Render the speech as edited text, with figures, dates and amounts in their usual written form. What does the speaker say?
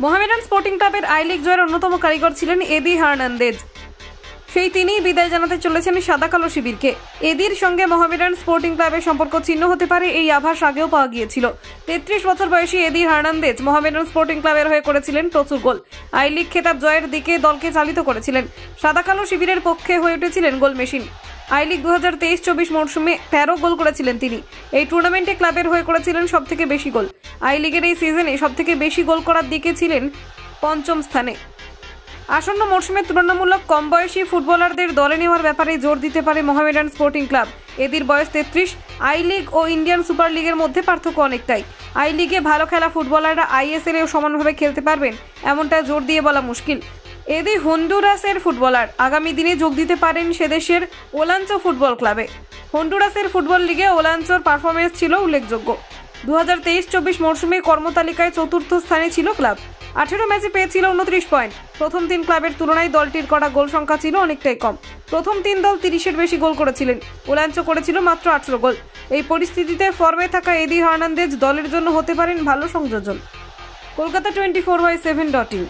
Mohammedan sporting ক্লাবের I league জয়ের অন্যতম কারিগর ছিলেন এদি হার্নান্দেজ। সেই তিনিই বিদায় জানাতে চলেছেন সাদা কালো শিবিরকে। এদির সঙ্গে মোহামেডান স্পোর্টিং ক্লাবের সম্পর্ক ছিন্ন হতে পারে এই আভাস আগেও পাওয়া গিয়েছিল। 33 বছর বয়সী এদি হার্নান্দেজ মোহামেডান স্পোর্টিং ক্লাবের হয়ে করেছিলেন প্রচুর গোল। আই লিগ খেতাব জয়ের দিকে দলকে চালিত করেছিলেন। সাদা কালো শিবিরের পক্ষে হয়ে উঠেছিলেন গোল মেশিন। আই লিগ 2023-24 মৌসুমে 13 গোল করেছিলেন তিনি। এই টুর্নামেন্টে ক্লাবের হয়ে করেছিলেন সবথেকে বেশি গোল। আই লিগের এই সিজনে সবথেকে বেশি গোল করার দিকে ছিলেন পঞ্চম স্থানে। আসন্ন মৌসুমে তুলনামূলক কম বয়সী ফুটবলারদের দলে নেওয়ার ব্যাপারে জোর দিতে পারে মোহামেডান স্পোর্টিং ক্লাব। এদের বয়স 33। আই লিগ ও ইন্ডিয়ান সুপার লিগের মধ্যে পার্থক্য অনেকটাই। আই লিগে ভালো খেলা ফুটবলাররা আইএসএলেও সমানভাবে খেলতে পারবেন এমনটা জোর দিয়ে বলা মুশকিল। এদি হন্ডুরাসের ফুটবলার, আগামী দিনে যোগ দিতে পারেন সেদেশের ওলাঞ্চো ফুটবল ক্লাবে। হন্ডুরাসের ফুটবল লিগে ওলাঞ্চোর পারফরমেন্স ছিল উল্লেখযোগ্য। 2023-24 মৌসুমে কর্মতালিকায় চতুর্থ স্থানে ছিল ক্লাব। 18 ম্যাচে পেয়েছিল 29 পয়েন্ট। প্রথম 3 ক্লাবের তুলনায় দলটির করা গোল সংখ্যা ছিল অনেকটাই কম। প্রথম 3 দল 30-এর বেশি গোল করেছিলেন, ওলাঞ্চো করেছিল মাত্র 18 গোল। এই পরিস্থিতিতে ফর্মে থাকা এদি হার্নান্দেজ দলের জন্য হতে পারেন ভালো সংযোজন। কলকাতা 24/7.in।